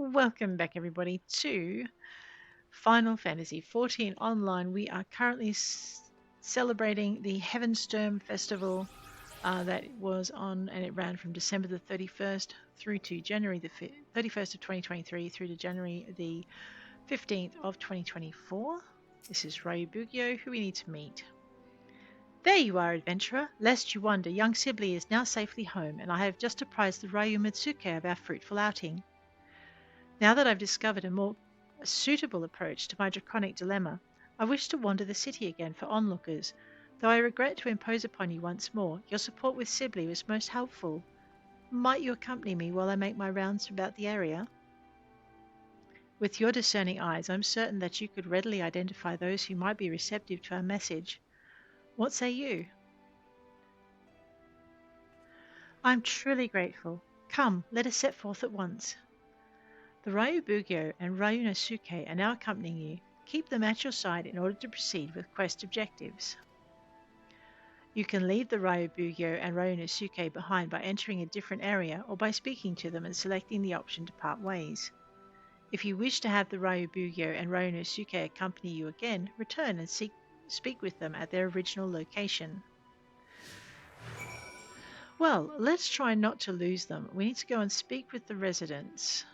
Welcome back, everybody, to Final Fantasy XIV Online. We are currently celebrating the Heaventurn festival that was on, and it ran from December the 31st through to January the 31st of 2023 through to January the 15th of 2024. This is Ryu Bugyo, who we need to meet. There you are, adventurer. Lest you wonder, young Sibley is now safely home, and I have just apprised the Ryu Mitsuke of our fruitful outing. Now that I've discovered a more suitable approach to my draconic dilemma, I wish to wander the city again for onlookers. Though I regret to impose upon you once more, your support with Sibley was most helpful. Might you accompany me while I make my rounds about the area? With your discerning eyes, I'm certain that you could readily identify those who might be receptive to our message. What say you? I'm truly grateful. Come, let us set forth at once. The Ryu Bugyo and Ryu Nosuke are now accompanying you. Keep them at your side in order to proceed with quest objectives. You can leave the Ryu Bugyo and Ryu Nosuke behind by entering a different area or by speaking to them and selecting the option to part ways. If you wish to have the Ryu Bugyo and Ryu Nosuke accompany you again, return and speak with them at their original location. Well, let's try not to lose them. We need to go and speak with the residents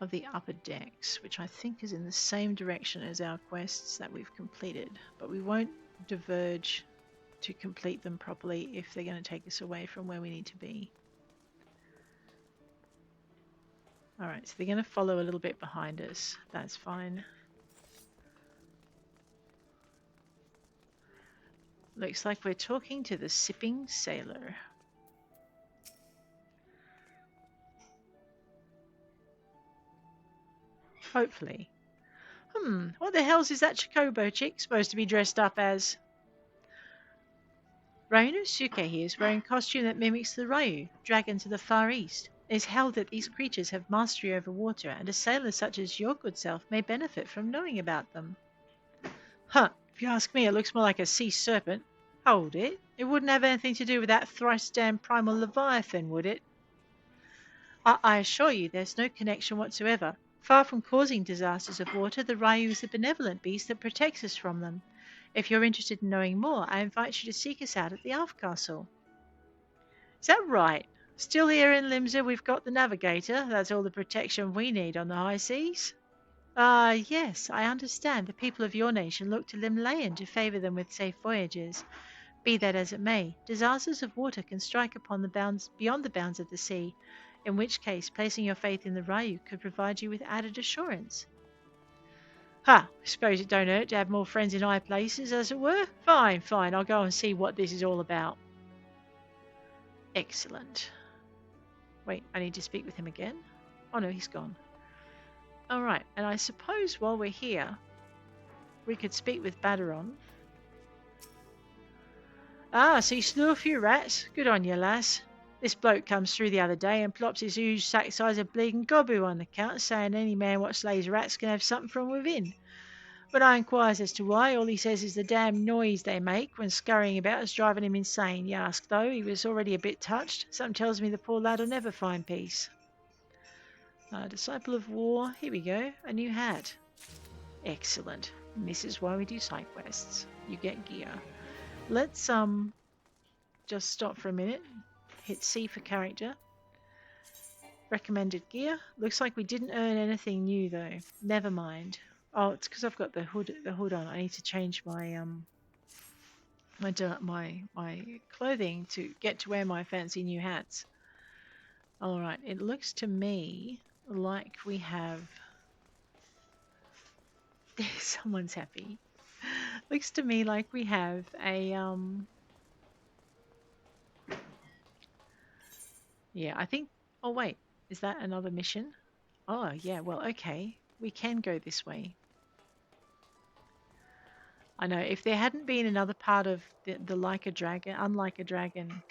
of the upper decks, which I think is in the same direction as our quests that we've completed, but we won't diverge to complete them properly if they're going to take us away from where we need to be. Alright, so they're going to follow a little bit behind us. That's fine. Looks like we're talking to the Sipping Sailor. Hopefully. What the hell's is that Chocobo chick supposed to be dressed up as? Ryu Nosuke here is wearing a costume that mimics the Ryu, dragons of the Far East. It is held that these creatures have mastery over water, and a sailor such as your good self may benefit from knowing about them. Huh, if you ask me, it looks more like a sea serpent. Hold it. It wouldn't have anything to do with that thrice-damned primal Leviathan, would it? I assure you there's no connection whatsoever. Far from causing disasters of water, the Ryu is a benevolent beast that protects us from them. If you're interested in knowing more, I invite you to seek us out at the Alf Castle. Is that right? Still here in Limsa, we've got the navigator. That's all the protection we need on the high seas. Yes, I understand. The people of your nation look to Limlayan to favour them with safe voyages. Be that as it may, disasters of water can strike upon the bounds beyond the bounds of the sea, in which case placing your faith in the Ryu could provide you with added assurance. I suppose it don't hurt to have more friends in high places, as it were. Fine, I'll go and see what this is all about. Excellent. Wait, I need to speak with him again? Oh no, he's gone. Alright, and I suppose while we're here, we could speak with Badaron. So you slew a few rats? Good on you, lass. This bloke comes through the other day and plops his huge sack size of bleeding gobu on the counter, saying any man what slays rats can have something from within. When I inquires as to why, all he says is the damn noise they make when scurrying about is driving him insane. You ask, though, he was already a bit touched. Something tells me the poor lad'll never find peace. Disciple of War, here we go, a new hat. Excellent. And this is why we do side quests. You get gear. Let's just stop for a minute. Hit C for character. Recommended gear. Looks like we didn't earn anything new though. Never mind. Oh, it's because I've got the hood on. I need to change my my clothing to get to wear my fancy new hats. All right. It looks to me like we have. Someone's happy. Looks to me like we have a Yeah, I think. Oh wait, is that another mission? Oh yeah. Well, okay. We can go this way. I know if there hadn't been another part of the Like a Dragon, Unlike a Dragon,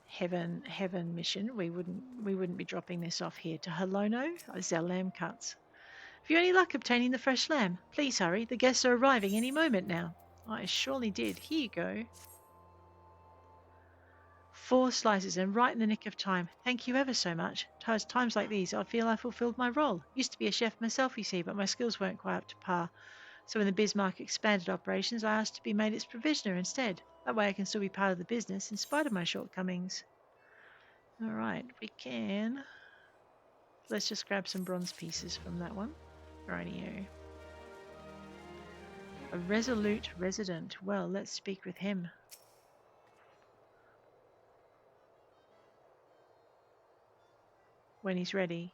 Heaven mission, we wouldn't be dropping this off here to Halono. This is our lamb cuts. Have you any luck obtaining the fresh lamb? Please hurry. The guests are arriving any moment now. I surely did. Here you go. 4 slices and right in the nick of time. Thank you ever so much. Times like these, I feel I fulfilled my role. Used to be a chef myself, you see, but my skills weren't quite up to par. So when the Bismarck expanded operations, I asked to be made its provisioner instead. That way I can still be part of the business in spite of my shortcomings. All right, we can. Let's just grab some bronze pieces from that one. Rightio. A resolute resident. Well, let's speak with him. When he's ready.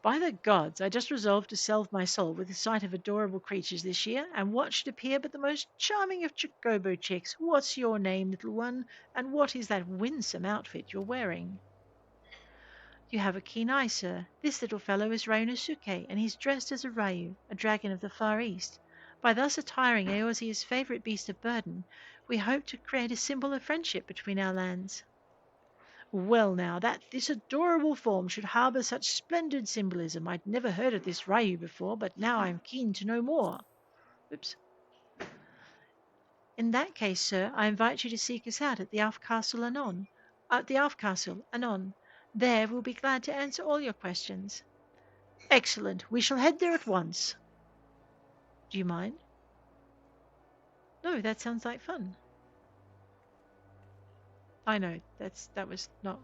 By the gods, I just resolved to salve my soul with the sight of adorable creatures this year, and what should appear but the most charming of chocobo chicks. What's your name, little one, and what is that winsome outfit you're wearing? You have a keen eye, sir. This little fellow is Ryunosuke, and he's dressed as a Ryu, a dragon of the Far East. By thus attiring Eorzea's favourite beast of burden, we hope to create a symbol of friendship between our lands. Well now, that this adorable form should harbour such splendid symbolism. I'd never heard of this Ryu before, but now I'm keen to know more. Oops. In that case, sir, I invite you to seek us out at the Alf Castle anon. There we'll be glad to answer all your questions. Excellent. We shall head there at once. Do you mind? No, that sounds like fun. I know, that was not...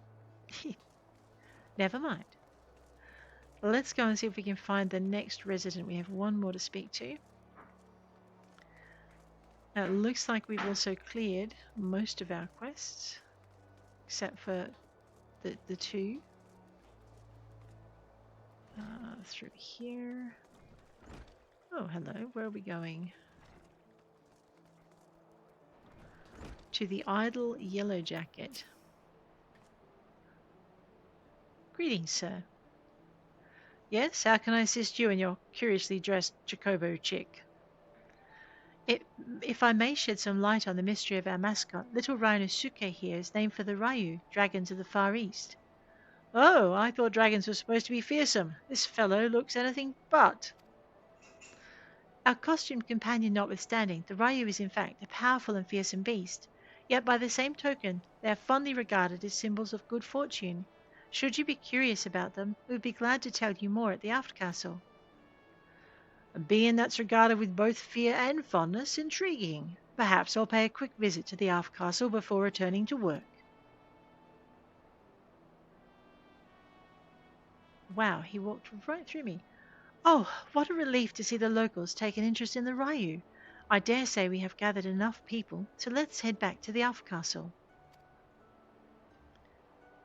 Never mind. Let's go and see if we can find the next resident. We have one more to speak to. Now, it looks like we've also cleared most of our quests, except for the 2. Through here. Oh, hello. Where are we going? To the idle Yellow Jacket. Greetings, sir. Yes, how can I assist you and your curiously dressed chocobo chick? If I may shed some light on the mystery of our mascot, little Ryunosuke here is named for the Ryu, dragons of the Far East. Oh, I thought dragons were supposed to be fearsome. This fellow looks anything but. Our costumed companion notwithstanding, the Ryu is in fact a powerful and fearsome beast. Yet by the same token, they are fondly regarded as symbols of good fortune. Should you be curious about them, we would be glad to tell you more at the Aft Castle. A being that's regarded with both fear and fondness, intriguing. Perhaps I'll pay a quick visit to the Aft Castle before returning to work. Wow, he walked right through me. Oh, what a relief to see the locals take an interest in the Ryu. I dare say we have gathered enough people, so let's head back to the Alf Castle.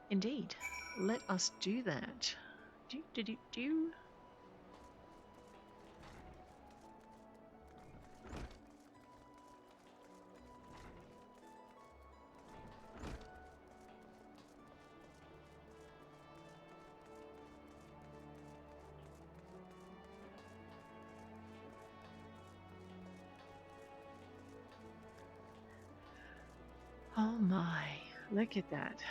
Indeed, let us do that. Do. Oh my, look at that.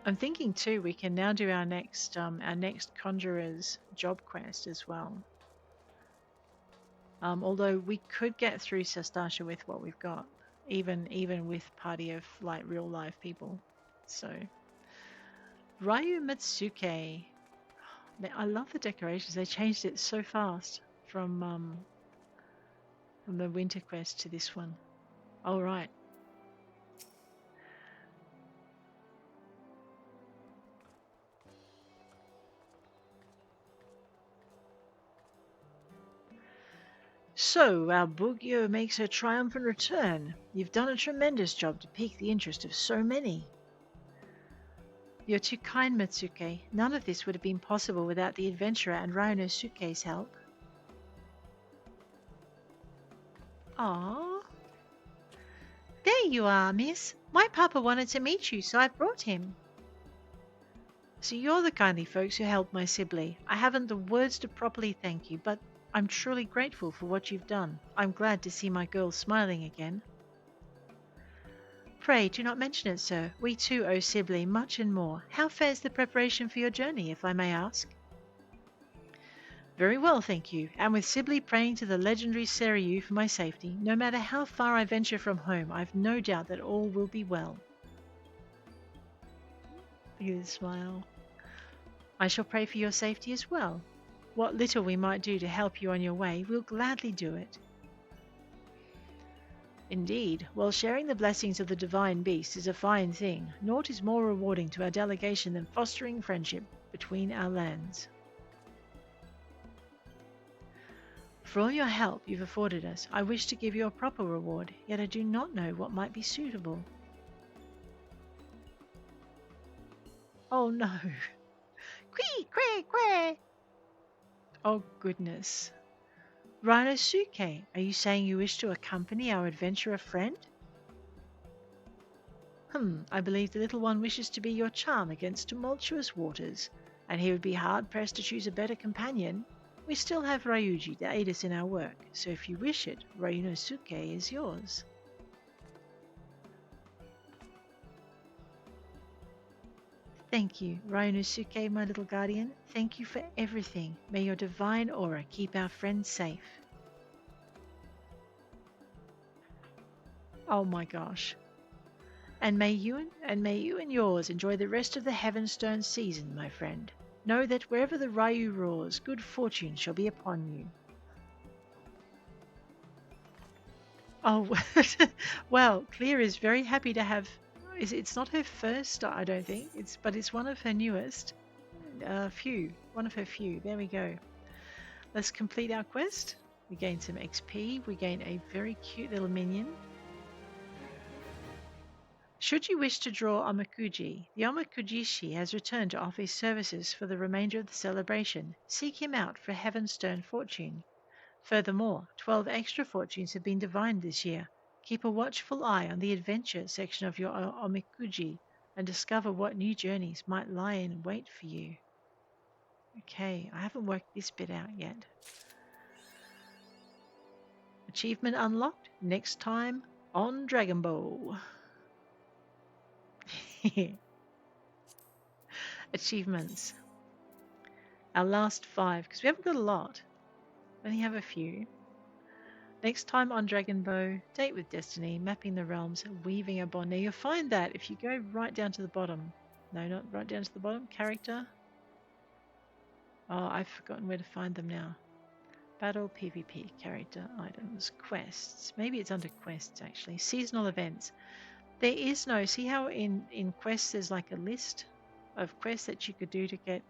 I'm thinking too we can now do our next conjurer's job quest as well. Although we could get through Sastasha with what we've got, even with party of like real life people. So Ryu Matsuke. I love the decorations. They changed it so fast from the winter quest to this one. All right. So, our Bugyo makes her triumphant return. You've done a tremendous job to pique the interest of so many. You're too kind, Matsuke. None of this would have been possible without the adventurer and Ryunosuke's help. Ah, there you are, miss. My papa wanted to meet you, so I brought him. So you're the kindly folks who helped my Sibley. I haven't the words to properly thank you, but I'm truly grateful for what you've done. I'm glad to see my girl smiling again. Pray do not mention it, sir. We too owe Sibley much and more. How fares the preparation for your journey, if I may ask? Very well, thank you. And with Sibley praying to the legendary Seriu for my safety, no matter how far I venture from home, I've no doubt that all will be well. Look at this smile. I shall pray for your safety as well. What little we might do to help you on your way, we'll gladly do it. Indeed, while sharing the blessings of the divine beast is a fine thing, naught is more rewarding to our delegation than fostering friendship between our lands. For all your help you've afforded us, I wish to give you a proper reward, yet I do not know what might be suitable. Oh no! Quee, quee, quee! Oh goodness. Rhinosuke, are you saying you wish to accompany our adventurer friend? I believe the little one wishes to be your charm against tumultuous waters, and he would be hard-pressed to choose a better companion. We still have Ryuji to aid us in our work, so if you wish it, Rhinosuke is yours. Thank you, Rhinosuke, my little guardian. Thank you for everything. May your divine aura keep our friends safe. Oh my gosh. And may you and yours enjoy the rest of the Heaventurn season, my friend. Know that wherever the Ryu roars, good fortune shall be upon you. Oh, well, Clear is very happy to have. It's not her first, I don't think. But it's one of her newest. One of her few. There we go. Let's complete our quest. We gain some XP. We gain a very cute little minion. Should you wish to draw Omakuji, the Omakujishi has returned to offer his services for the remainder of the celebration. Seek him out for Heaventurn fortune. Furthermore, 12 extra fortunes have been divined this year. Keep a watchful eye on the adventure section of your Omikuji and discover what new journeys might lie in wait for you. Okay, I haven't worked this bit out yet. Achievement unlocked next time on Dragon Ball. Achievements. Our last 5, because we haven't got a lot. We only have a few. Next time on Dragon Bow, Date with Destiny, Mapping the Realms, Weaving a Bond. Now you'll find that if you go right down to the bottom. No, not right down to the bottom. Character. Oh, I've forgotten where to find them now. Battle, PvP, character, items, quests. Maybe it's under quests actually. Seasonal events. There is no, see how in quests there's like a list of quests that you could do to get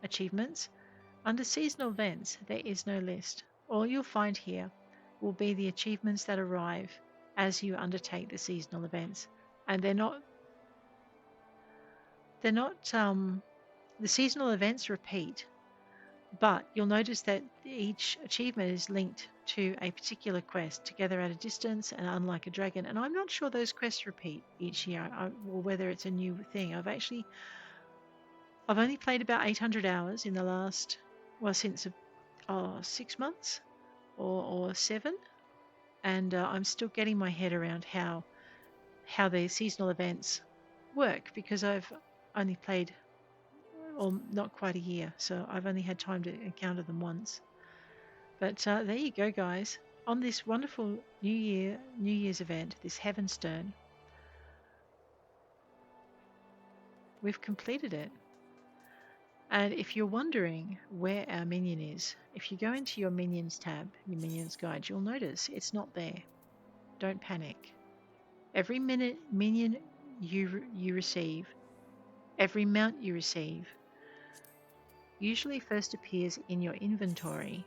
achievements? Under seasonal events, there is no list. All you'll find here will be the achievements that arrive as you undertake the seasonal events. And they're not the seasonal events repeat, but you'll notice that each achievement is linked to a particular quest, Together at a Distance and Unlike a Dragon. And I'm not sure those quests repeat each year or whether it's a new thing. I've only played about 800 hours in the last, since 6 months or 7. And I'm still getting my head around how the seasonal events work, because I've only played not quite a year, so I've only had time to encounter them once. But there you go, guys. On this wonderful New Year's event, this Heaventurn, we've completed it. And if you're wondering where our minion is, if you go into your minions tab, your minions guide, you'll notice it's not there. Don't panic. Every minion you receive, every mount you receive, usually first appears in your inventory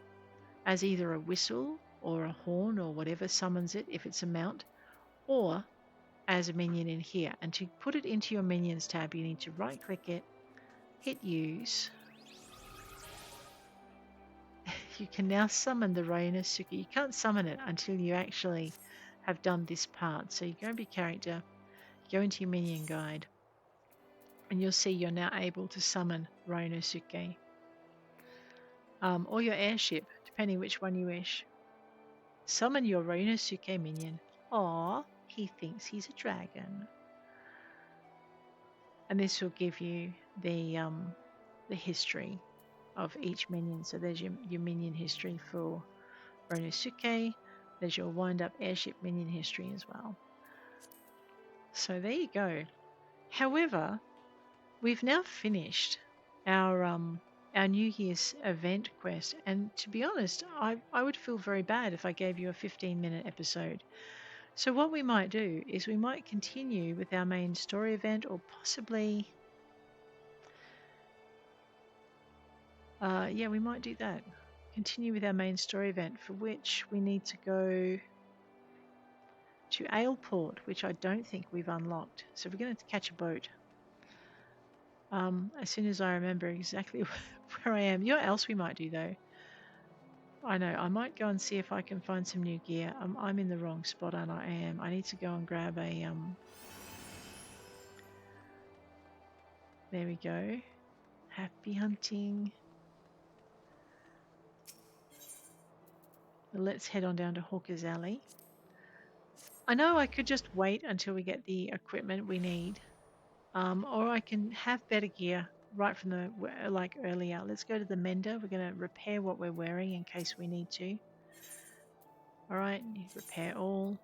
as either a whistle or a horn or whatever summons it if it's a mount, or as a minion in here. And to put it into your minions tab, you need to right click it, hit use. You can now summon the Rhinosuke. You can't summon it until you actually have done this part. So you go into your character, go into your minion guide, and you'll see you're now able to summon Rhinosuke. Or your airship, depending which one you wish. Summon your Rhinosuke minion. Aww, he thinks he's a dragon. And this will give you the history of each minion. So there's your minion history for Ronosuke. There's your wind-up airship minion history as well. So there you go. However, we've now finished our New Year's event quest, and to be honest, I would feel very bad if I gave you a 15-minute episode. So what we might do is we might continue with our main story event, or possibly, yeah, we might do that. Continue with our main story event, for which we need to go to Aleport, which I don't think we've unlocked. So we're going to catch a boat. As soon as I remember exactly where I am. You know what else we might do though? I know, I might go and see if I can find some new gear. I'm in the wrong spot, and I am. I need to go and grab a there we go. Happy hunting. Let's head on down to Hawker's Alley. I know I could just wait until we get the equipment we need, or I can have better gear right from the like earlier. Let's go to the mender. We're going to repair what we're wearing in case we need to. All right, repair all.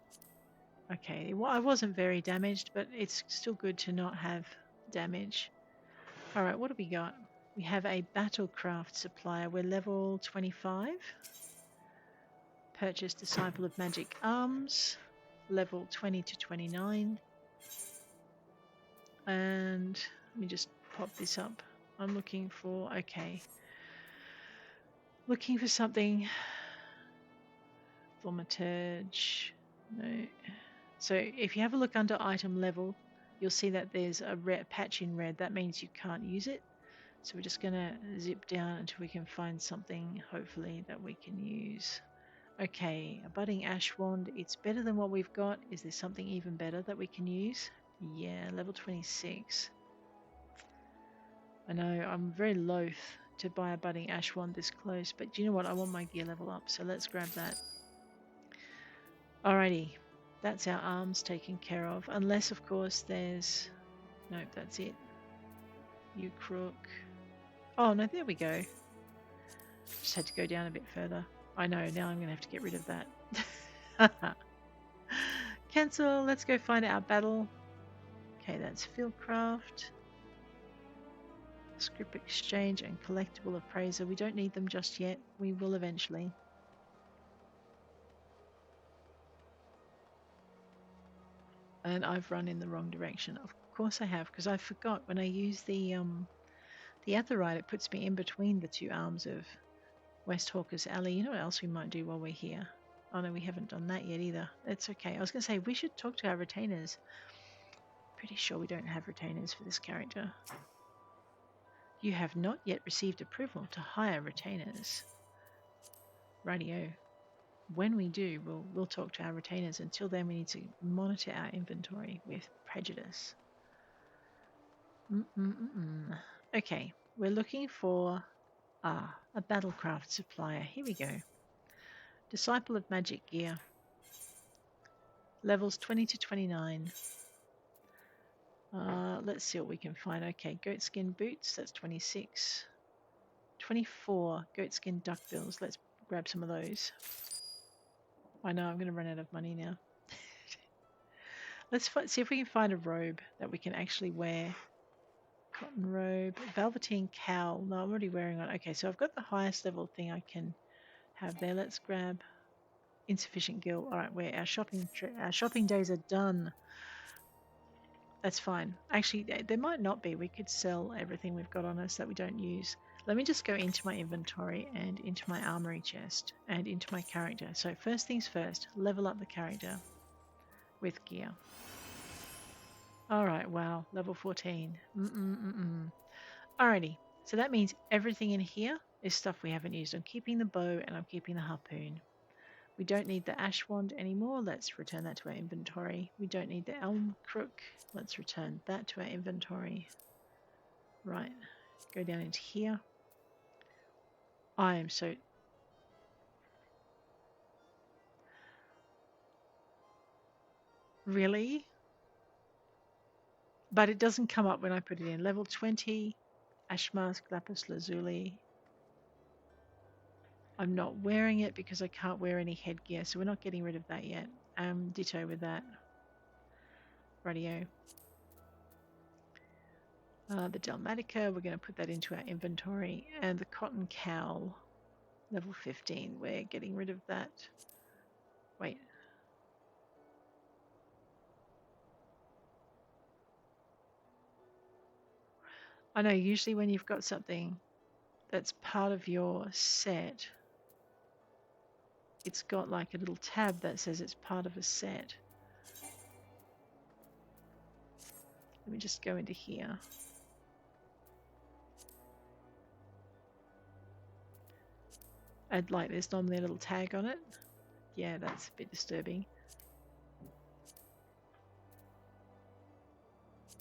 Okay, well, I wasn't very damaged, but it's still good to not have damage. All right, what do we got? We have a battlecraft supplier. We're level 25. Purchase Disciple of Magic Arms, level 20 to 29. And let me just pop this up. I'm looking for, okay. Looking for something. Thaumaturge. No. So if you have a look under item level, you'll see that there's a red patch in red. That means you can't use it. So we're just going to zip down until we can find something, hopefully, that we can use. Okay, a budding ash wand. It's better than what we've got. Is there something even better that we can use? Yeah, level 26. I know, I'm very loath to buy a budding ash wand this close, but do you know what? I want my gear level up, so let's grab that. Alrighty, that's our arms taken care of. Unless, of course, there's... Nope, that's it. You crook. Oh, no, there we go. Just had to go down a bit further. I know, now I'm going to have to get rid of that. Cancel, let's go find our battle. Okay, that's Fieldcraft. Script exchange and collectible appraiser. We don't need them just yet. We will eventually. And I've run in the wrong direction. Of course I have, because I forgot when I use the Aetheryte, it puts me in between the two arms of West Hawker's Alley. You know what else we might do while we're here? Oh no, we haven't done that yet either. It's okay. I was going to say we should talk to our retainers. Pretty sure we don't have retainers for this character. You have not yet received approval to hire retainers. Rightio. When we do, we'll talk to our retainers. Until then, we need to monitor our inventory with prejudice. Okay, we're looking for a battlecraft supplier. Here we go. Disciple of Magic Gear. Levels 20 to 29. Let's see what we can find. Okay, goatskin boots. That's 26. 24 goatskin duckbills. Let's grab some of those. I know I'm going to run out of money now. Let's see if we can find a robe that we can actually wear. Cotton robe, velveteen cowl. No, I'm already wearing one. Okay, so I've got the highest level thing I can have there. Let's grab insufficient gil. All right, where our shopping days are done. That's fine. Actually, there might not be. We could sell everything we've got on us that we don't use. Let me just go into my inventory and into my armory chest and into my character. So first things first, level up the character with gear. Alright, wow, level 14. Alrighty, so that means everything in here is stuff we haven't used. I'm keeping the bow and I'm keeping the harpoon. We don't need the ash wand anymore. Let's return that to our inventory. We don't need the elm crook. Let's return that to our inventory. Right, go down into here. I am so... Really? But it doesn't come up when I put it in. Level 20, ash mask, lapis lazuli. I'm not wearing it because I can't wear any headgear, so we're not getting rid of that yet. Ditto with that. Radio. The Dalmatica, we're going to put that into our inventory. And the cotton cowl, level 15, we're getting rid of that. Wait. I know, usually when you've got something that's part of your set, it's got like a little tab that says it's part of a set. Let me just go into here. I'd like there's normally a little tag on it. Yeah, that's a bit disturbing.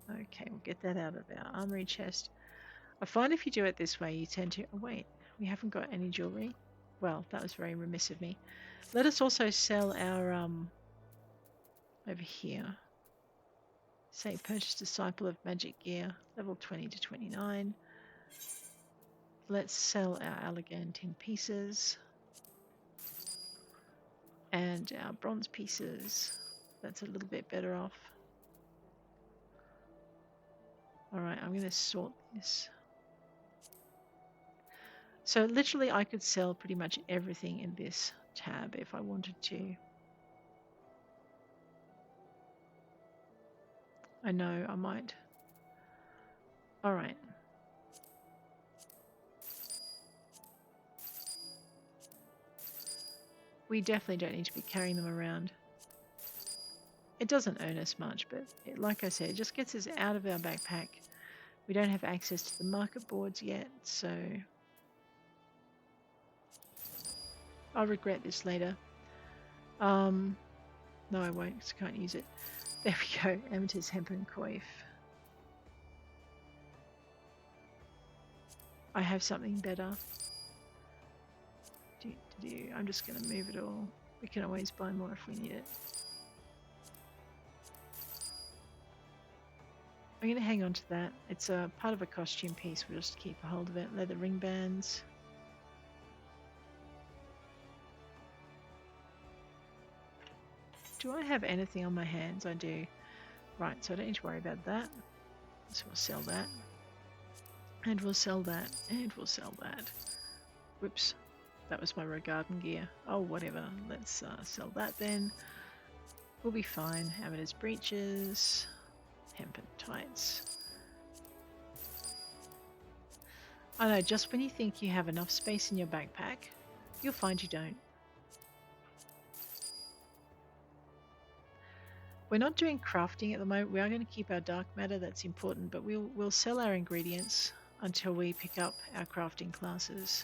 Okay, we'll get that out of our armory chest. I find if you do it this way, you tend to... Oh, wait, we haven't got any jewellery. Well, that was very remiss of me. Let us also sell our... over here. Say, purchase Disciple of Magic Gear, level 20 to 29. Let's sell our Allegan pieces. And our bronze pieces. That's a little bit better off. Alright, I'm going to sort this. So literally I could sell pretty much everything in this tab if I wanted to. I know I might. Alright. We definitely don't need to be carrying them around. It doesn't earn us much, but like I said, it just gets us out of our backpack. We don't have access to the market boards yet, so I'll regret this later. No, I won't, because I can't use it. There we go, Amethyst, Hemp and Coif. I have something better. I'm just going to move it all. We can always buy more if we need it. I'm going to hang on to that. It's a part of a costume piece. We'll just keep a hold of it. Leather ring bands. Do I have anything on my hands? I do. Right, so I don't need to worry about that. So we'll sell that. And we'll sell that. And we'll sell that. Whoops. That was my row garden gear. Oh, whatever. Let's sell that then. We'll be fine. Amethyst breeches. Hempen tights. I know, just when you think you have enough space in your backpack, you'll find you don't. We're not doing crafting at the moment. We are going to keep our dark matter. That's important, but we'll sell our ingredients until we pick up our crafting classes.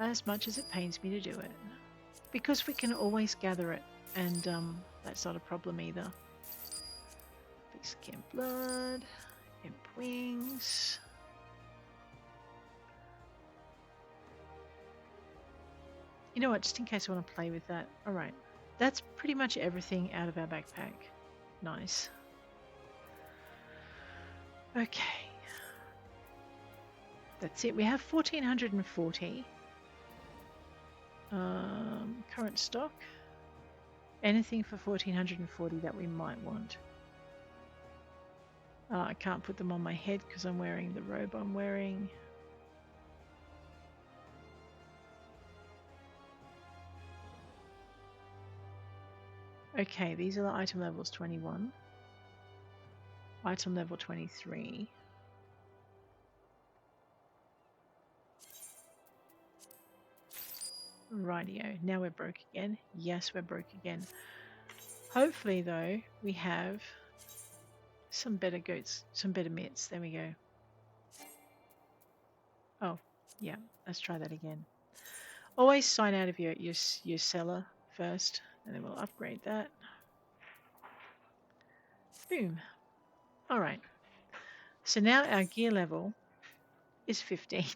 As much as it pains me to do it, because we can always gather it, and that's not a problem either. Piece of Kemp blood, Kemp wings. You know what? Just in case I want to play with that. All right, that's pretty much everything out of our backpack. Nice. Okay, that's it. We have 1440. Current stock. Anything for 1440 that we might want. I can't put them on my head because I'm wearing the robe I'm wearing. Okay, these are the item levels 21. Item level 23. Rightio, now we're broke again. Yes, we're broke again. Hopefully, though, we have some better goats, some better mitts. There we go. Oh, yeah, let's try that again. Always sign out of your seller first, and then we'll upgrade that. Boom. All right. So now our gear level is 15.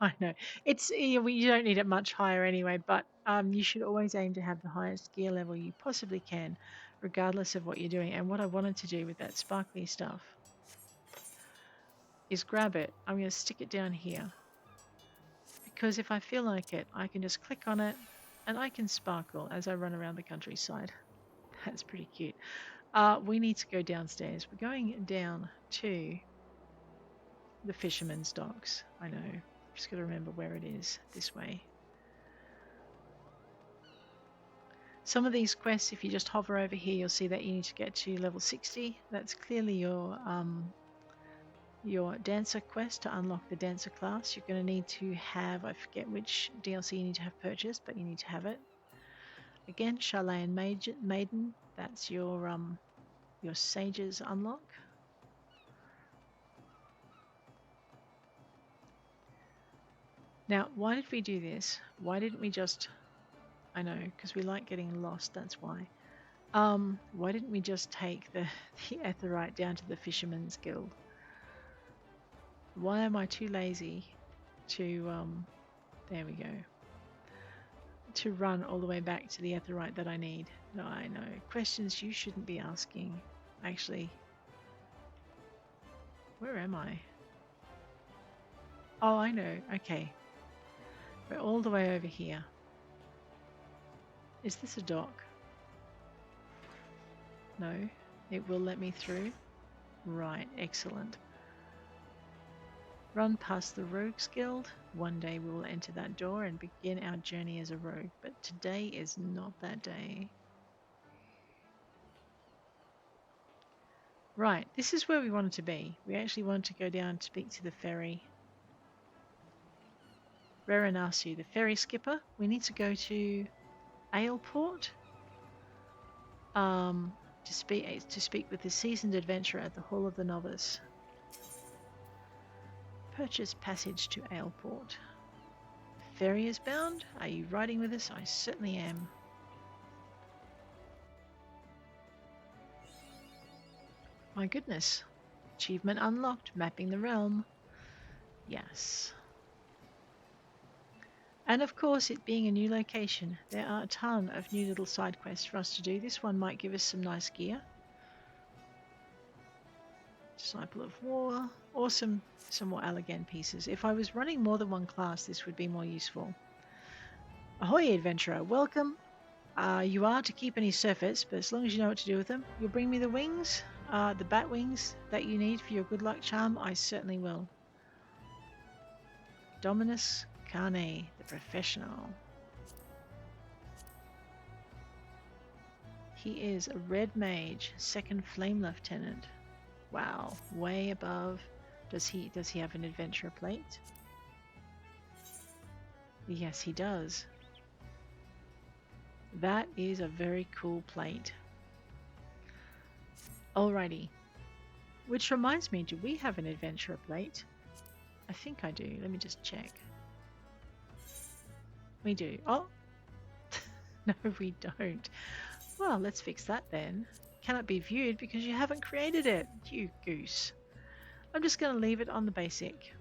I know. It's you don't need it much higher anyway, but you should always aim to have the highest gear level you possibly can, regardless of what you're doing. And what I wanted to do with that sparkly stuff is grab it. I'm going to stick it down here because if I feel like it, I can just click on it and I can sparkle as I run around the countryside. That's pretty cute. We need to go downstairs. We're going down to the fisherman's docks. I know. Just got to remember where it is. This way. Some of these quests, if you just hover over here, you'll see that you need to get to level 60. That's clearly your dancer quest to unlock the dancer class. You're going to need to have, I forget which DLC you need to have purchased, but you need to have it. Again, Charlatan Maiden, that's your sage's unlock. Now, why did we do this? Why didn't we just... I know, because we like getting lost, that's why. Why didn't we just take the Aetheryte down to the Fisherman's Guild? Why am I too lazy to, there we go, to run all the way back to the Aetheryte that I need? No, I know. Questions you shouldn't be asking. Actually, where am I? Oh, I know. Okay. We're all the way over here. Is this a dock? No. It will let me through? Right. Excellent. Run past the Rogues Guild. One day we will enter that door and begin our journey as a rogue, but today is not that day. Right, this is where we wanted to be. We actually wanted to go down and speak to the ferry. Reranasu, the ferry skipper. We need to go to Aleport to speak with the seasoned adventurer at the Hall of the Novice. Purchase passage to Aleport. Ferry is bound? Are you riding with us? I certainly am. My goodness. Achievement unlocked. Mapping the realm. Yes. And of course, it being a new location, there are a ton of new little side quests for us to do. This one might give us some nice gear. Disciple of War. Or some more Allegan pieces. If I was running more than one class, this would be more useful. Ahoy, adventurer. Welcome. You are to keep any surfeits, but as long as you know what to do with them. You'll bring me the wings, the bat wings that you need for your good luck charm. I certainly will. Dominus Carne, the professional. He is a red mage, second flame lieutenant. Wow, way above. Does he have an adventurer plate? Yes, he does. That is a very cool plate. Alrighty. Which reminds me, do we have an adventurer plate? I think I do. Let me just check. We do. Oh! No, we don't. Well, let's fix that then. Cannot be viewed because you haven't created it, you goose. I'm just going to leave it on the basic.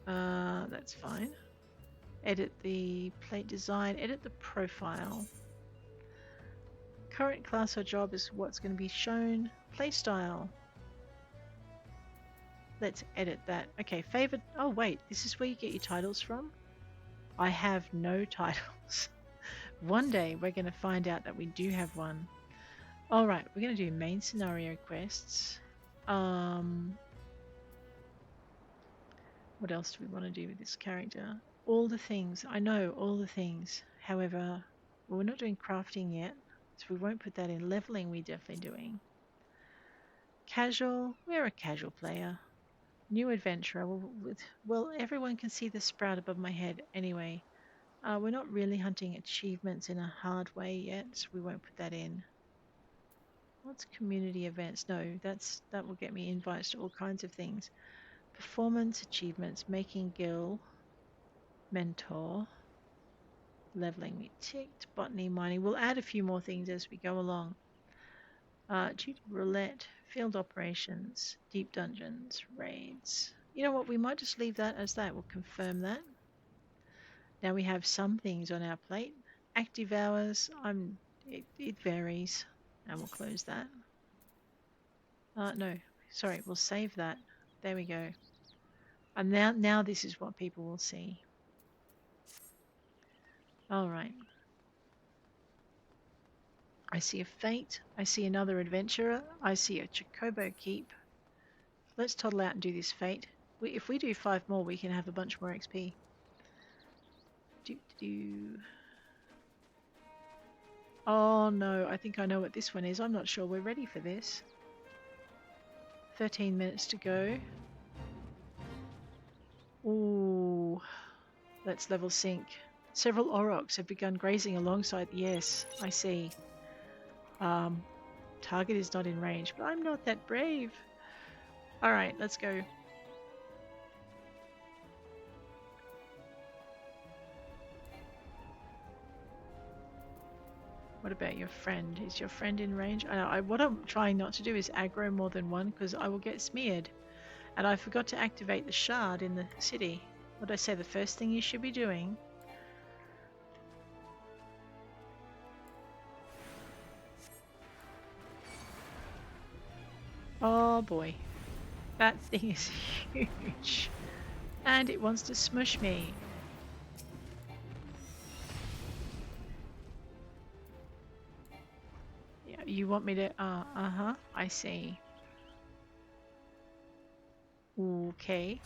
That's fine. Edit the plate design, edit the profile. Current class or job is what's going to be shown. Playstyle. Let's edit that. Okay, favored. Oh, wait, this is where you get your titles from? I have no titles. One day we're going to find out that we do have one. Alright, we're going to do main scenario quests. What else do we want to do with this character? All the things. I know, all the things. However, we're not doing crafting yet, so we won't put that in. Leveling we're definitely doing. Casual. We're a casual player. New adventurer. Well, everyone can see the sprout above my head anyway. We're not really hunting achievements in a hard way yet, so we won't put that in. What's community events? No, that will get me invites to all kinds of things. Performance achievements, making guild, mentor, leveling we ticked, botany, mining. We'll add a few more things as we go along. Duty roulette, field operations, deep dungeons, raids. You know what? We might just leave that as that. We'll confirm that. Now we have some things on our plate. Active hours. It varies, and we'll close that. No, sorry. We'll save that. There we go. And now this is what people will see. Alright. I see a fate. I see another adventurer. I see a Chocobo keep. Let's toddle out and do this fate. If we do 5 more, we can have a bunch more XP. Oh no, I think I know what this one is. I'm not sure we're ready for this. 13 minutes to go. Ooh, let's level sync. Several Aurochs have begun grazing alongside the S. I see. Target is not in range, but I'm not that brave. Alright, let's go. What about your friend? Is your friend in range? What I'm trying not to do is aggro more than one because I will get smeared. And I forgot to activate the shard in the city. What did I say? The first thing you should be doing. Oh boy. That thing is huge. And it wants to smush me. Yeah, you want me to... uh-huh. I see. Okay.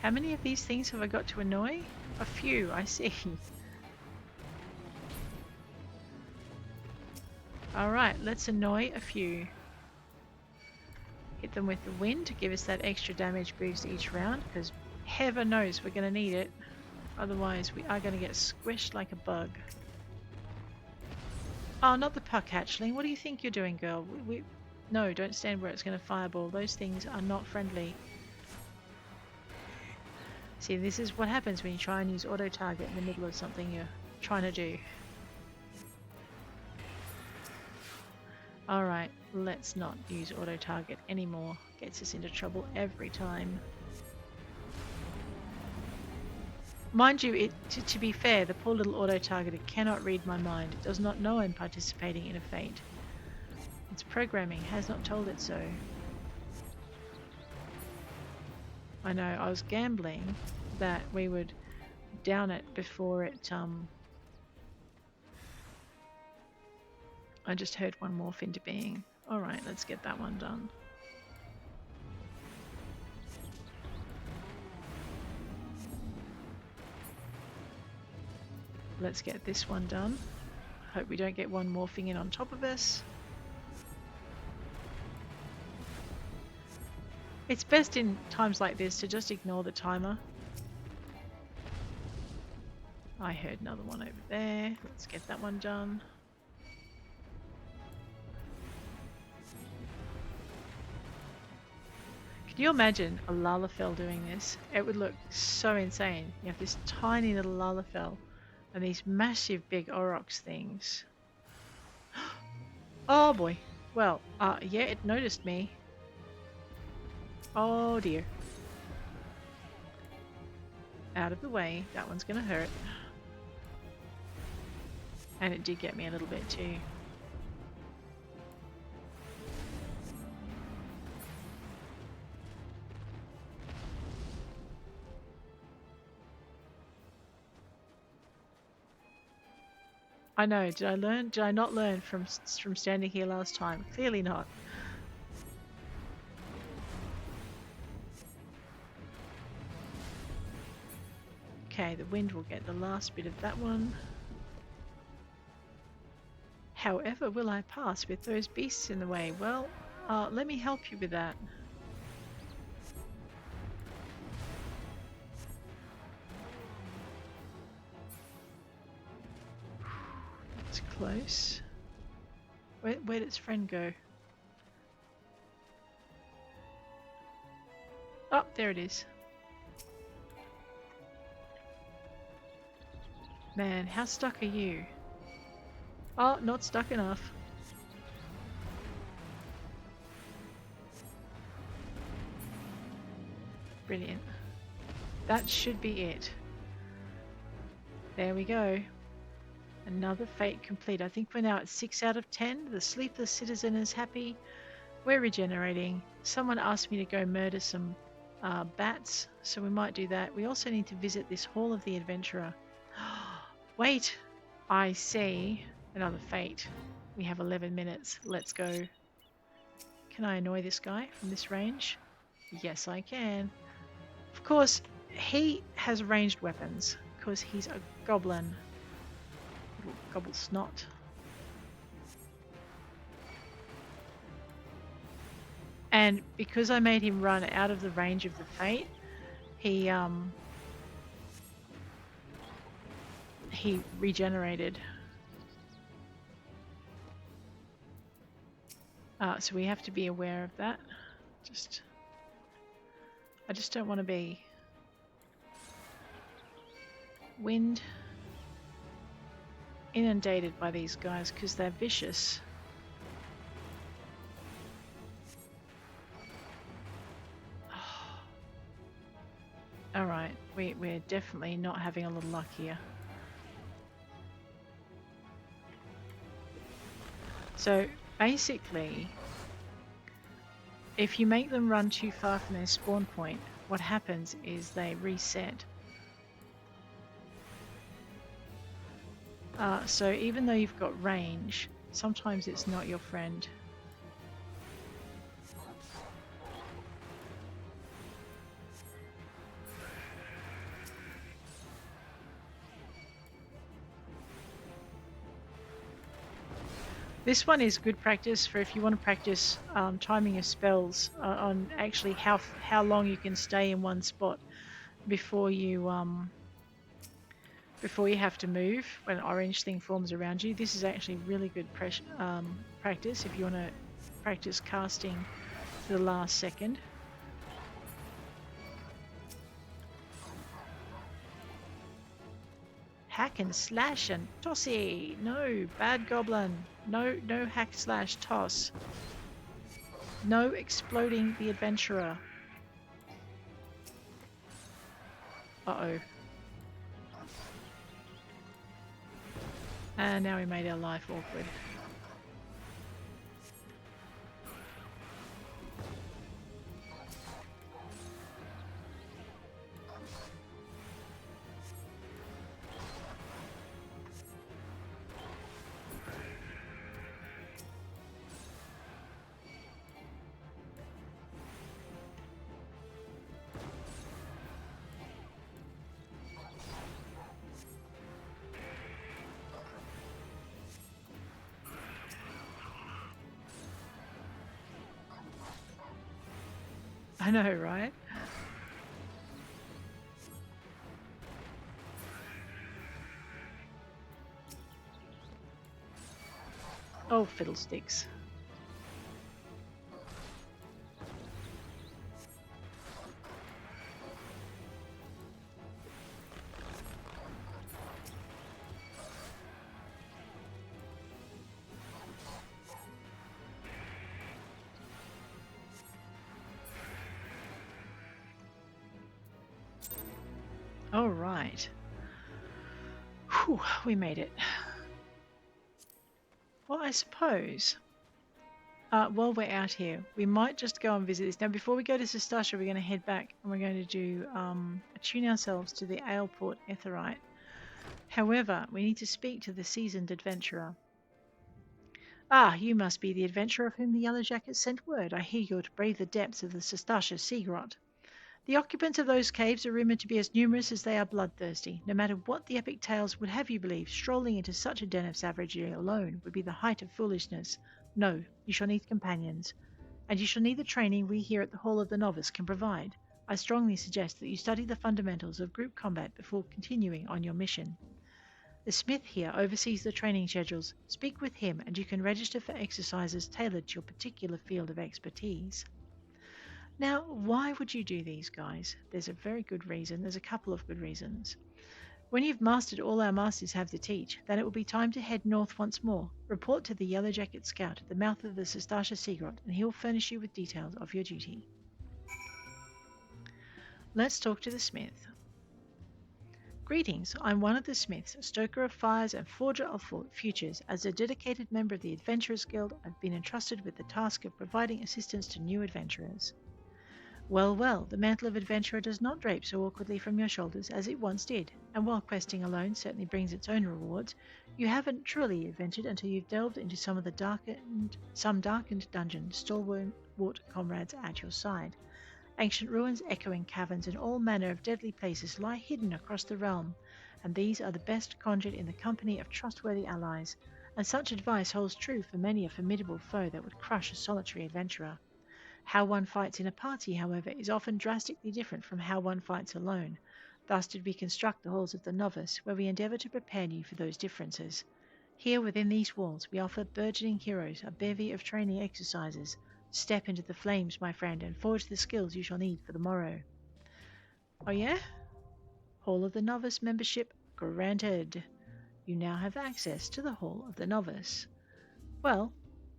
How many of these things have I got to annoy? A few, I see. Alright, let's annoy a few. Hit them with the wind to give us that extra damage boost each round, because heaven knows we're going to need it. Otherwise we are going to get squished like a bug. Oh, not the puck hatchling. What do you think you're doing, girl? No, don't stand where it's going to fireball. Those things are not friendly. See, this is what happens when you try and use auto-target in the middle of something you're trying to do. Alright, let's not use auto-target anymore. Gets us into trouble every time. Mind you, to be fair, the poor little auto-targeter cannot read my mind. It does not know I'm participating in a fate. Its programming has not told it so. I know, I was gambling that we would down it before it... I just heard one morph into being. Alright, let's get that one done. Let's get this one done. Hope we don't get one morphing in on top of us. It's best in times like this to just ignore the timer. I heard another one over there. Let's get that one done. Can you imagine a Lalafell doing this? It would look so insane. You have this tiny little Lalafell and these massive big Aurochs things. Oh boy. Well, yeah, it noticed me. Oh dear. Out of the way. That one's gonna hurt. And it did get me a little bit too. I know. Did I learn? Did I not learn from standing here last time? Clearly not. Okay, the wind will get the last bit of that one. However, will I pass with those beasts in the way? Well, let me help you with that. That's close. Where did its friend go? Oh, there it is. Man, how stuck are you? Oh, not stuck enough. Brilliant. That should be it. There we go. Another fate complete. I think we're now at 6 out of 10. The sleepless citizen is happy. We're regenerating. Someone asked me to go murder some bats, so we might do that. We also need to visit this Hall of the Adventurer. Wait, I see another fate. We have 11 minutes. Let's go. Can I annoy this guy from this range? Yes, I can. Of course, he has ranged weapons because he's a goblin. Little gobble snot. And because I made him run out of the range of the fate, he regenerated. So we have to be aware of that. I just don't want to be inundated by these guys because they're vicious. Alright, we're definitely not having a lot of luck here. So basically, if you make them run too far from their spawn point, what happens is they reset. So even though you've got range, sometimes it's not your friend. This one is good practice for if you want to practice timing your spells on actually how long you can stay in one spot before you have to move when an orange thing forms around you. This is actually really good practice if you want to practice casting to the last second. Hack and slash and tossy. No, bad goblin. No hack slash toss. No exploding the adventurer. Uh-oh. And now we made our life awkward. I know, right? Oh, fiddlesticks. All right. Whew, we made it. Well, I suppose while we're out here, we might just go and visit this. Now, before we go to Sestasha, we're going to head back and we're going to do attune ourselves to the Aleport Etherite. However, we need to speak to the seasoned adventurer. Ah, you must be the adventurer of whom the Yellow Jackets sent word. I hear you're to brave the depths of the Sestasha sea grot. The occupants of those caves are rumoured to be as numerous as they are bloodthirsty. No matter what the epic tales would have you believe, strolling into such a den of savagery alone would be the height of foolishness. No, you shall need companions, and you shall need the training we here at the Hall of the Novice can provide. I strongly suggest that you study the fundamentals of group combat before continuing on your mission. The smith here oversees the training schedules. Speak with him and you can register for exercises tailored to your particular field of expertise. Now, why would you do these, guys? There's a very good reason. There's a couple of good reasons. When you've mastered all our masters have to teach, then it will be time to head north once more. Report to the Yellow Jacket Scout at the mouth of the Sestasha Sea Grot, and he will furnish you with details of your duty. Let's talk to the smith. Greetings, I'm one of the smiths, stoker of fires and forger of futures. As a dedicated member of the Adventurers Guild, I've been entrusted with the task of providing assistance to new adventurers. Well, well, the mantle of adventurer does not drape so awkwardly from your shoulders as it once did, and while questing alone certainly brings its own rewards, you haven't truly adventured until you've delved into some darkened dungeon, stalwart comrades at your side. Ancient ruins, echoing caverns, and all manner of deadly places lie hidden across the realm, and these are the best conjured in the company of trustworthy allies, and such advice holds true for many a formidable foe that would crush a solitary adventurer. How one fights in a party, however, is often drastically different from how one fights alone. Thus did we construct the halls of the Novice, where we endeavour to prepare you for those differences. Here within these walls we offer burgeoning heroes a bevy of training exercises. Step into the flames, my friend, and forge the skills you shall need for the morrow. Oh yeah? Hall of the Novice membership granted. You now have access to the Hall of the Novice. Well,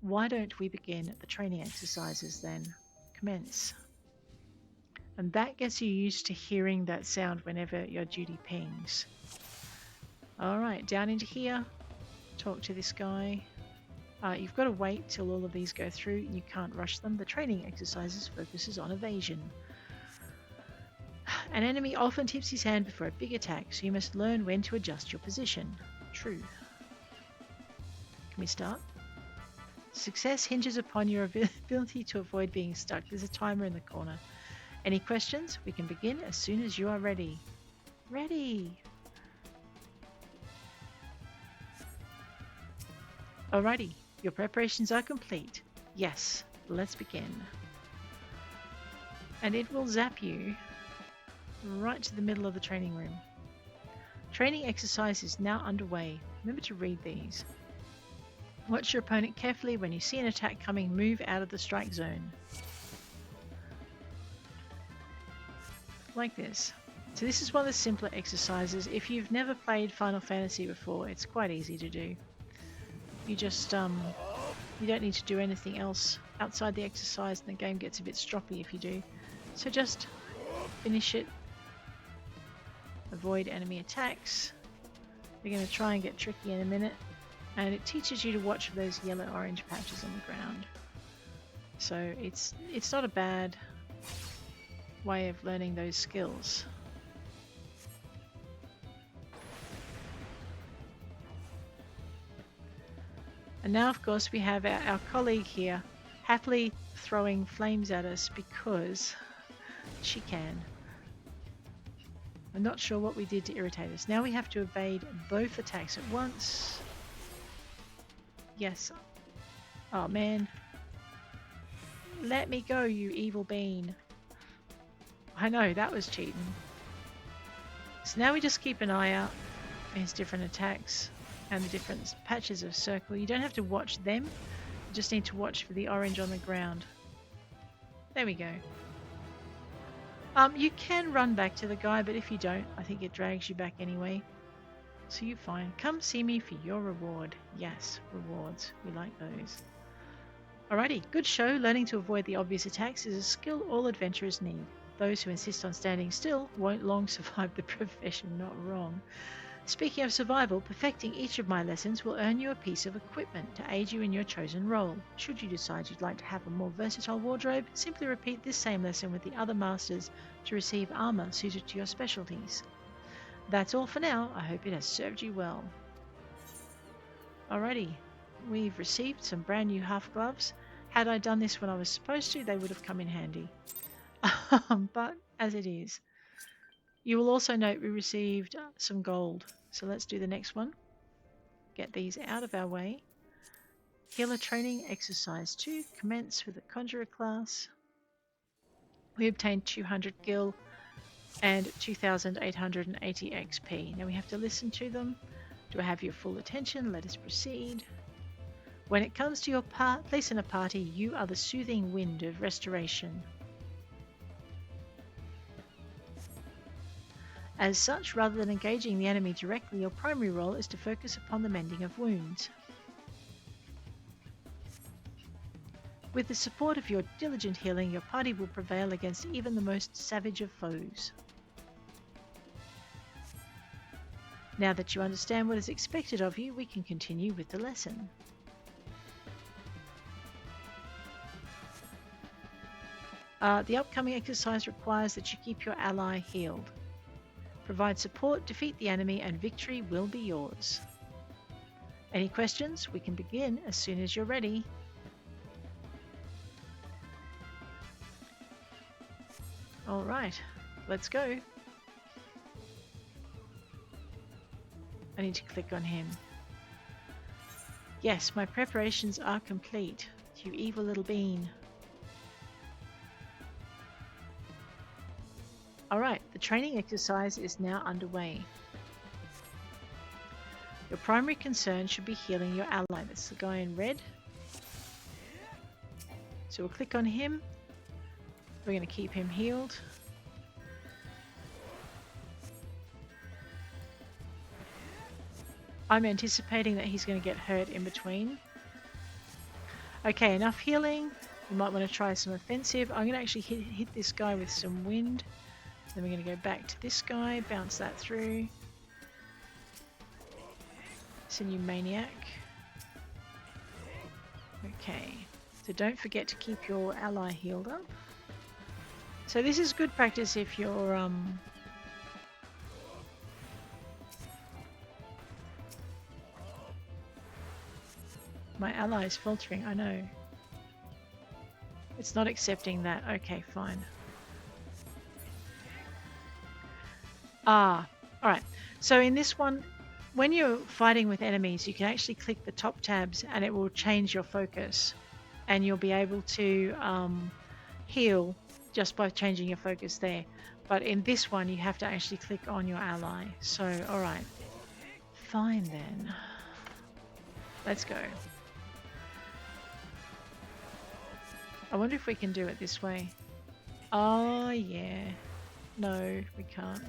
why don't we begin the training exercises then? Commence. And that gets you used to hearing that sound whenever your duty pings. Alright, down into here. Talk to this guy. You've got to wait till all of these go through. You can't rush them. The training exercises focuses on evasion. An enemy often tips his hand before a big attack, so you must learn when to adjust your position. True. Can we start? Success hinges upon your ability to avoid being stuck. There's a timer in the corner. Any questions? We can begin as soon as you are ready. Ready! Alrighty, your preparations are complete. Yes, let's begin. And it will zap you right to the middle of the training room. Training exercise is now underway. Remember to read these. Watch your opponent carefully. When you see an attack coming, move out of the strike zone. Like this. So this is one of the simpler exercises. If you've never played Final Fantasy before, it's quite easy to do. You just you don't need to do anything else outside the exercise, and the game gets a bit stroppy if you do. So just finish it. Avoid enemy attacks. We're going to try and get tricky in a minute, and it teaches you to watch for those yellow-orange patches on the ground. So it's not a bad way of learning those skills. And now, of course, we have our colleague here happily throwing flames at us because she can. I'm not sure what we did to irritate us. Now we have to evade both attacks at once. Yes. Oh man. Let me go, you evil bean. I know, that was cheating. So now we just keep an eye out for his different attacks and the different patches of circle. You don't have to watch them. You just need to watch for the orange on the ground. There we go. You can run back to the guy, but if you don't, I think it drags you back anyway. So you're fine. Come see me for your reward. Yes, rewards. We like those. Alrighty, good show. Learning to avoid the obvious attacks is a skill all adventurers need. Those who insist on standing still won't long survive the profession, not wrong. Speaking of survival, perfecting each of my lessons will earn you a piece of equipment to aid you in your chosen role. Should you decide you'd like to have a more versatile wardrobe, simply repeat this same lesson with the other masters to receive armor suited to your specialties. That's all for now. I hope it has served you well. Alrighty, we've received some brand new half gloves. Had I done this when I was supposed to, they would have come in handy. But as it is. You will also note we received some gold. So let's do the next one. Get these out of our way. Healer training exercise 2. Commence with the conjurer class. We obtained 200 gil and 2,880 XP. Now we have to listen to them. Do I have your full attention? Let us proceed. When it comes to your place in a party, you are the soothing wind of restoration. As such, rather than engaging the enemy directly, your primary role is to focus upon the mending of wounds. With the support of your diligent healing, your party will prevail against even the most savage of foes. Now that you understand what is expected of you, we can continue with the lesson. The upcoming exercise requires that you keep your ally healed. Provide support, defeat the enemy, and victory will be yours. Any questions? We can begin as soon as you're ready. All right, let's go. I need to click on him. Yes, my preparations are complete. You evil little bean. Alright, the training exercise is now underway. Your primary concern should be healing your ally. That's the guy in red. So we'll click on him. We're going to keep him healed. I'm anticipating that he's going to get hurt in between. Okay, enough healing. You might want to try some offensive. I'm going to actually hit this guy with some wind. Then we're going to go back to this guy, bounce that through. Send you maniac. Okay, so don't forget to keep your ally healed up. So this is good practice if you're my ally is filtering, I know. It's not accepting that. Okay, fine. Alright. So in this one, when you're fighting with enemies, you can actually click the top tabs and it will change your focus. And you'll be able to heal just by changing your focus there. But in this one, you have to actually click on your ally. So, alright. Fine then. Let's go. I wonder if we can do it this way. Oh, yeah. No, we can't.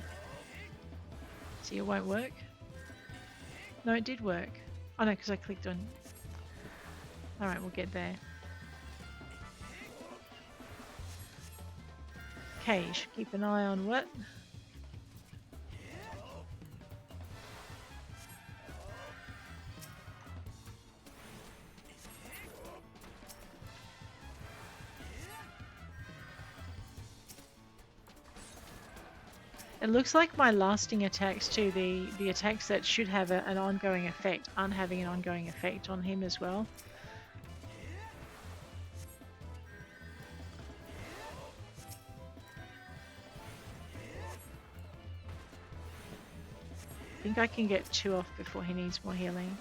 See, it won't work. No, it did work. Oh no, because I clicked on... Alright, we'll get there. Okay, you should keep an eye on what? It looks like my lasting attacks too, the attacks that should have an ongoing effect, aren't having an ongoing effect on him as well. I think I can get 2 off before he needs more healing.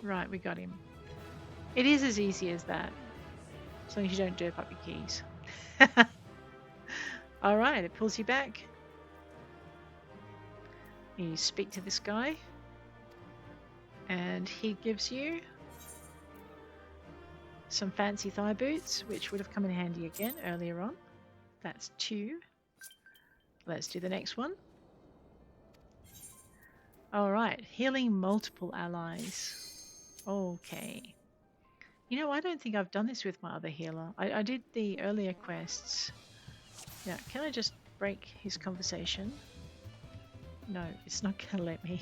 Right, we got him. It is as easy as that, as long as you don't derp up your keys. Alright, it pulls you back. You speak to this guy, and he gives you some fancy thigh boots, which would have come in handy again earlier on. That's 2. Let's do the next one. Alright, healing multiple allies. Okay. You know, I don't think I've done this with my other healer. I did the earlier quests. Now, can I just break his conversation? No, it's not going to let me.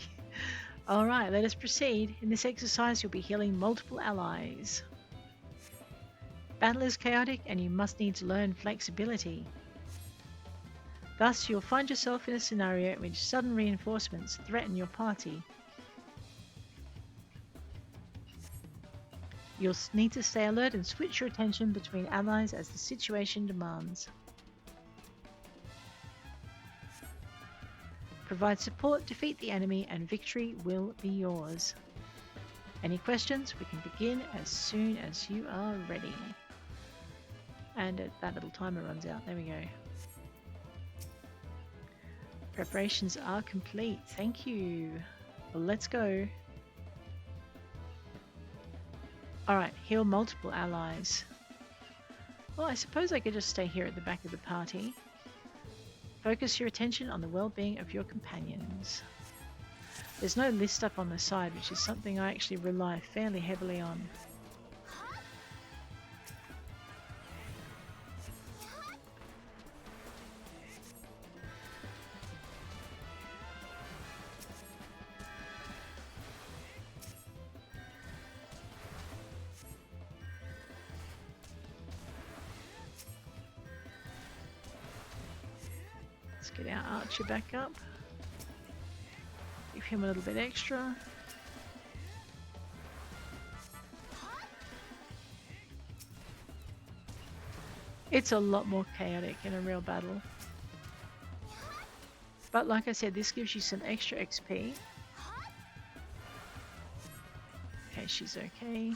Alright, let us proceed. In this exercise, you'll be healing multiple allies. Battle is chaotic and you must need to learn flexibility. Thus, you'll find yourself in a scenario in which sudden reinforcements threaten your party. You'll need to stay alert and switch your attention between allies as the situation demands. Provide support, defeat the enemy, and victory will be yours. Any questions? We can begin as soon as you are ready. And that little timer runs out. There we go. Preparations are complete. Thank you. Well, let's go. Alright, heal multiple allies. Well, I suppose I could just stay here at the back of the party. Focus your attention on the well-being of your companions. There's no list up on the side, which is something I actually rely fairly heavily on. Let's get our archer back up. Give him a little bit extra. It's a lot more chaotic in a real battle. But like I said, this gives you some extra XP. Okay, she's okay.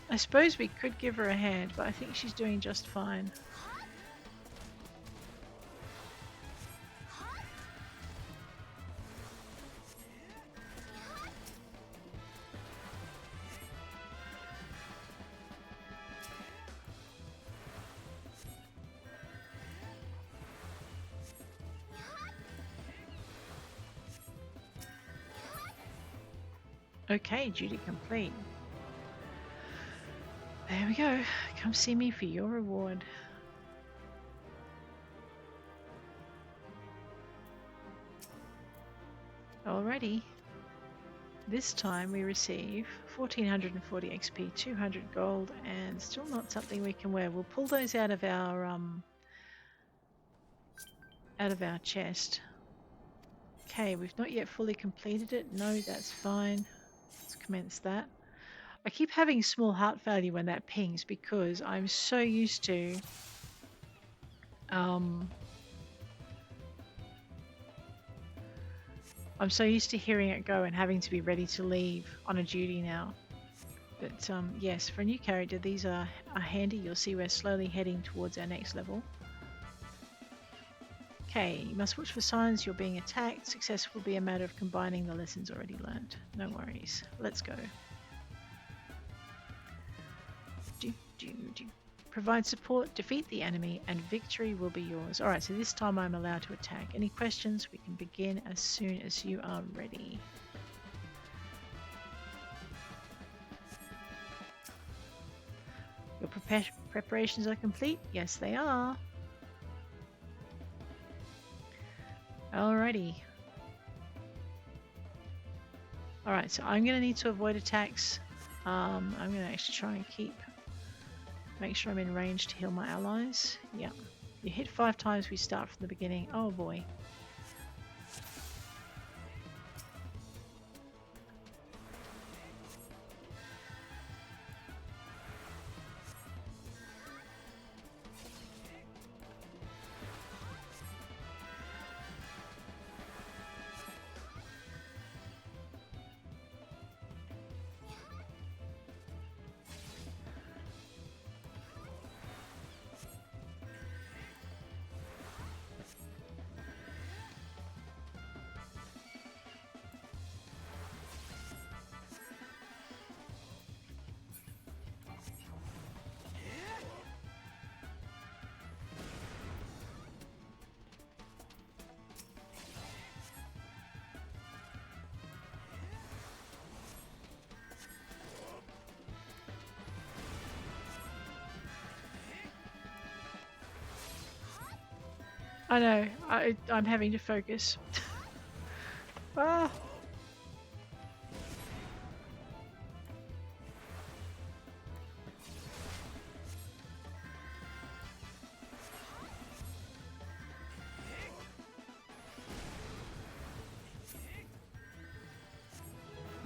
I suppose we could give her a hand, but I think she's doing just fine. Okay, duty complete. There we go. Come see me for your reward. Alrighty. This time we receive 1440 XP, 200 gold, and still not something we can wear. We'll pull those out of our chest. Okay, we've not yet fully completed it. No, that's fine. Let's commence that. I keep having small heart failure when that pings because I'm so used to hearing it go and having to be ready to leave on a duty now. But yes, for a new character, these are handy. You'll see we're slowly heading towards our next level. Okay, you must watch for signs you're being attacked. Success will be a matter of combining the lessons already learned. No worries. Let's go. Provide support, defeat the enemy, and victory will be yours. Alright, so this time I'm allowed to attack. Any questions? We can begin as soon as you are ready. Your preparations are complete? Yes, they are. Alrighty. Alright, so I'm going to need to avoid attacks. I'm going to actually try and make sure I'm in range to heal my allies. Yeah. You hit 5 times, we start from the beginning. Oh boy. I know, I'm having to focus. Ah.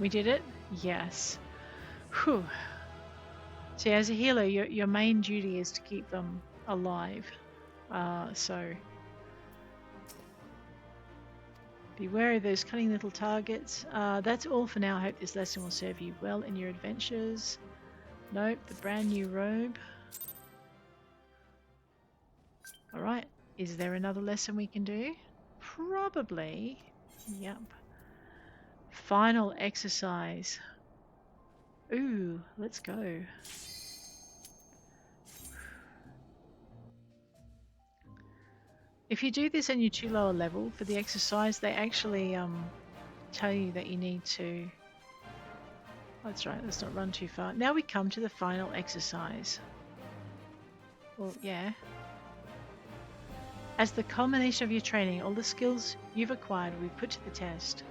We did it? Yes. Whew. See, as a healer, your main duty is to keep them alive. So be wary of those cunning little targets. That's all for now. I hope this lesson will serve you well in your adventures. Nope, the brand new robe. Alright, is there another lesson we can do? Probably. Yep. Final exercise. Ooh, let's go. If you do this and you're too low a level for the exercise, they actually tell you that you need to... That's right, let's not run too far. Now we come to the final exercise. Well, yeah. As the culmination of your training, all the skills you've acquired will be put to the test.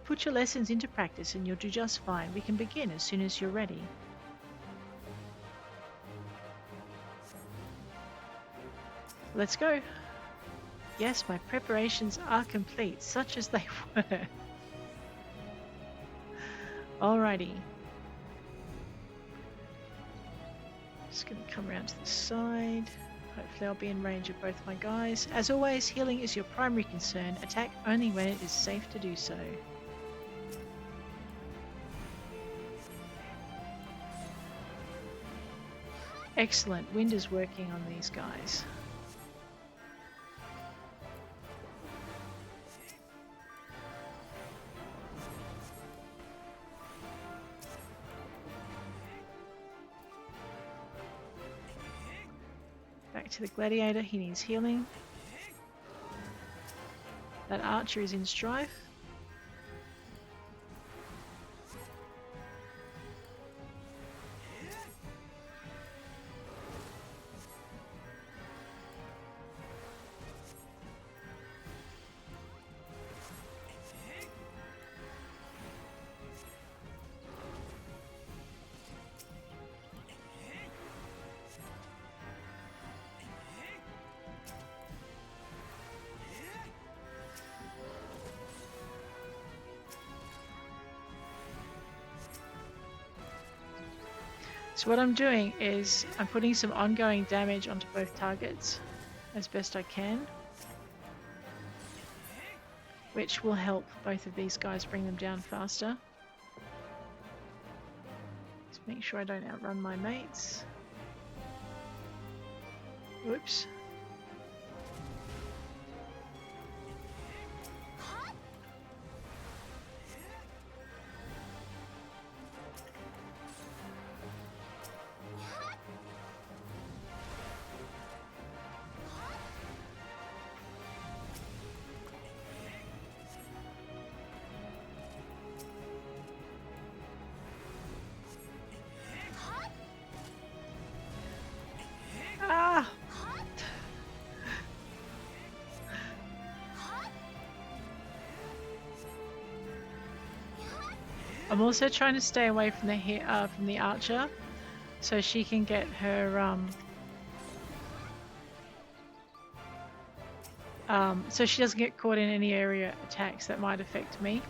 Put your lessons into practice and you'll do just fine. We can begin as soon as you're ready. Let's go. Yes, my preparations are complete, such as they were. Alrighty. Just going to come around to the side. Hopefully I'll be in range of both my guys. As always, healing is your primary concern. Attack only when it is safe to do so. Excellent. Wind is working on these guys. Back to the gladiator. He needs healing. That archer is in strife. So what I'm doing is I'm putting some ongoing damage onto both targets as best I can, which will help both of these guys bring them down faster. Just make sure I don't outrun my mates. Whoops. I'm also trying to stay away from the archer, so she can get her so she doesn't get caught in any area attacks that might affect me.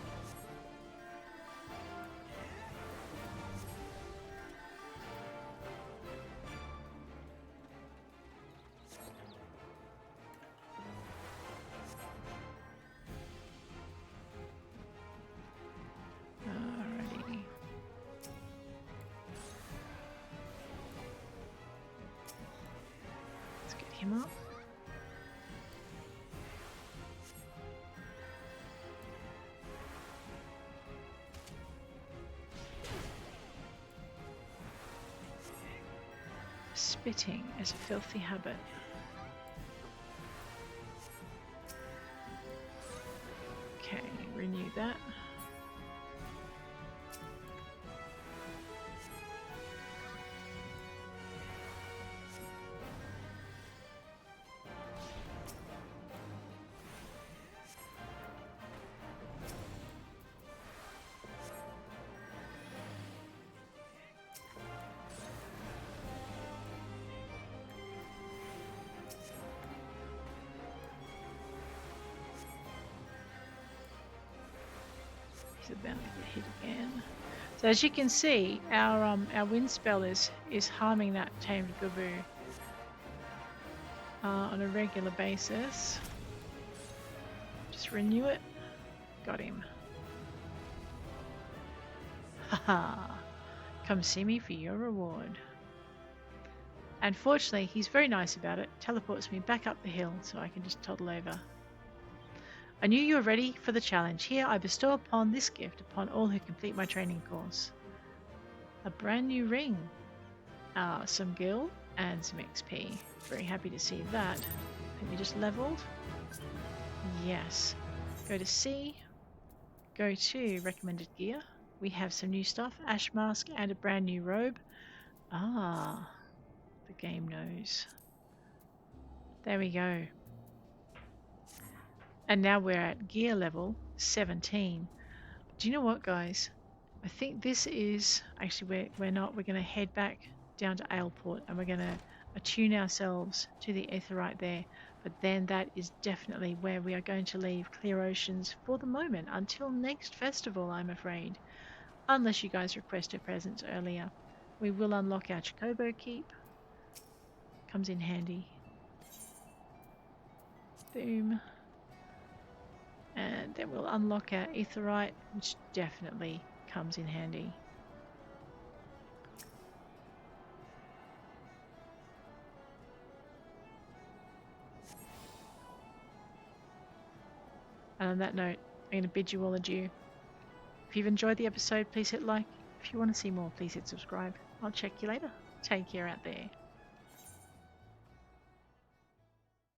Him up. Spitting is a filthy habit. Okay, renew that. He's about to get hit again. So as you can see, our wind spell is harming that tamed Gubu on a regular basis. Just renew it. Got him. Haha. Come see me for your reward. And fortunately, he's very nice about it. Teleports me back up the hill so I can just toddle over. I knew you were ready for the challenge. Here I bestow upon this gift upon all who complete my training course. A brand new ring. Some gil. and some XP. Very happy to see that. Have you just leveled? Yes. Go to C. Go to recommended gear. We have some new stuff. Ash mask and a brand new robe. Ah, the game knows. There we go. And now we're at gear level 17. Do you know what, guys? I think this is actually we're not. We're going to head back down to Aleport and we're going to attune ourselves to the aetheryte there. But then that is definitely where we are going to leave Clear Oceans for the moment until next festival, I'm afraid. Unless you guys requested presents earlier. We will unlock our Chocobo Keep. Comes in handy. Boom. And then we'll unlock our aetheryte, which definitely comes in handy. And on that note, I'm going to bid you all adieu. If you've enjoyed the episode, please hit like. If you want to see more, please hit subscribe. I'll check you later. Take care out there.